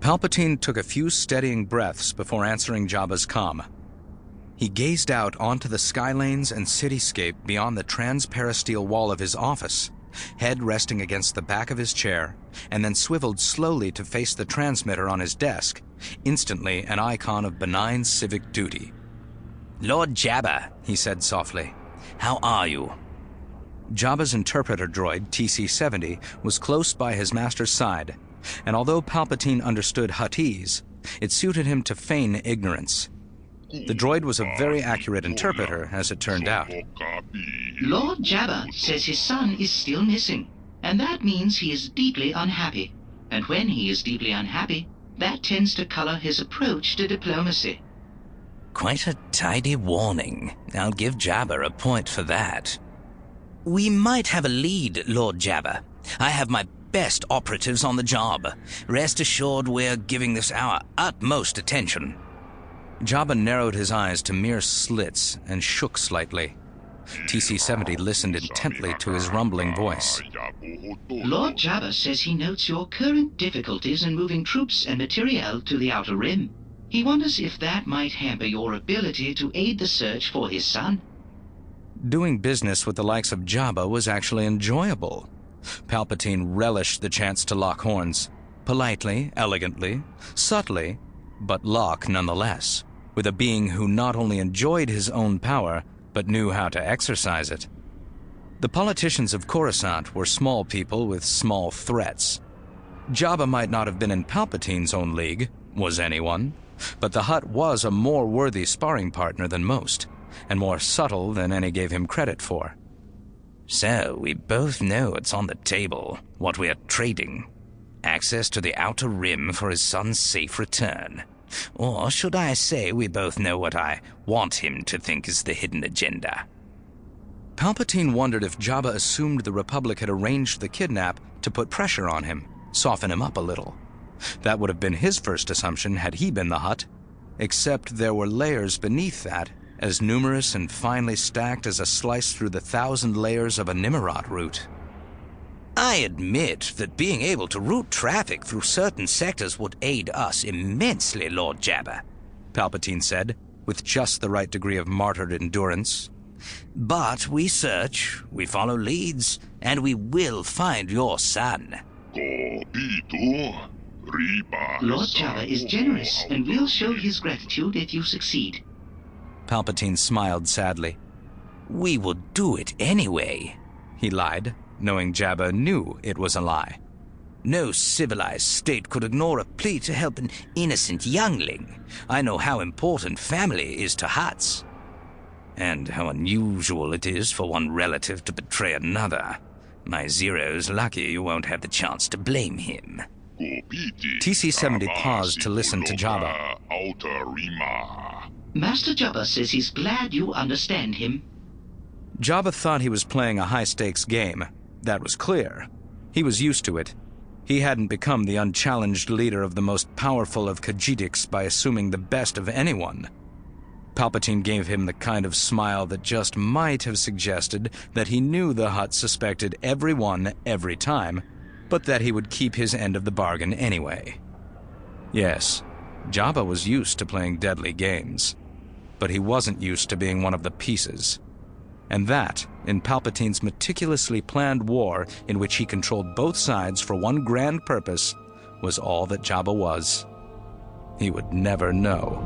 Palpatine took a few steadying breaths before answering Jabba's comm. He gazed out onto the skylanes and cityscape beyond the transperistyle wall of his office, head resting against the back of his chair, and then swiveled slowly to face the transmitter on his desk, instantly an icon of benign civic duty. "Lord Jabba," he said softly, "how are you?" Jabba's interpreter droid, TC-70, was close by his master's side, and although Palpatine understood Huttese, it suited him to feign ignorance. The droid was a very accurate interpreter, as it turned out. Lord Jabba says his son is still missing, and that means he is deeply unhappy. And when he is deeply unhappy, that tends to color his approach to diplomacy. Quite a tidy warning. I'll give Jabba a point for that. We might have a lead, Lord Jabba. I have my best operatives on the job. Rest assured we're giving this our utmost attention. Jabba narrowed his eyes to mere slits and shook slightly. TC-70 listened intently to his rumbling voice. Lord Jabba says he notes your current difficulties in moving troops and materiel to the Outer Rim. He wonders if that might hamper your ability to aid the search for his son. Doing business with the likes of Jabba was actually enjoyable. Palpatine relished the chance to lock horns. Politely, elegantly, subtly, but lock nonetheless, with a being who not only enjoyed his own power, but knew how to exercise it. The politicians of Coruscant were small people with small threats. Jabba might not have been in Palpatine's own league, was anyone, but the Hutt was a more worthy sparring partner than most, and more subtle than any gave him credit for. So, we both know it's on the table, what we're trading. Access to the Outer Rim for his son's safe return. Or should I say we both know what I want him to think is the hidden agenda? Palpatine wondered if Jabba assumed the Republic had arranged the kidnap to put pressure on him, soften him up a little. That would have been his first assumption had he been the Hutt, except there were layers beneath that, as numerous and finely stacked as a slice through the 1,000 layers of a Nimrod route. I admit that being able to route traffic through certain sectors would aid us immensely, Lord Jabba, Palpatine said, with just the right degree of martyred endurance. But we search, we follow leads, and we will find your son. Lord Jabba is generous and will show his gratitude if you succeed. Palpatine smiled sadly. We will do it anyway, he lied, knowing Jabba knew it was a lie. No civilized state could ignore a plea to help an innocent youngling. I know how important family is to Hutts, and how unusual it is for one relative to betray another. My Zero's lucky you won't have the chance to blame him. TC-70 paused to listen to Jabba. Master Jabba says he's glad you understand him. Jabba thought he was playing a high-stakes game. That was clear. He was used to it. He hadn't become the unchallenged leader of the most powerful of Khajiitics by assuming the best of anyone. Palpatine gave him the kind of smile that just might have suggested that he knew the Hutt suspected everyone every time, but that he would keep his end of the bargain anyway. Yes, Jabba was used to playing deadly games, but he wasn't used to being one of the pieces. And that, in Palpatine's meticulously planned war in which he controlled both sides for one grand purpose, was all that Jabba was. He would never know.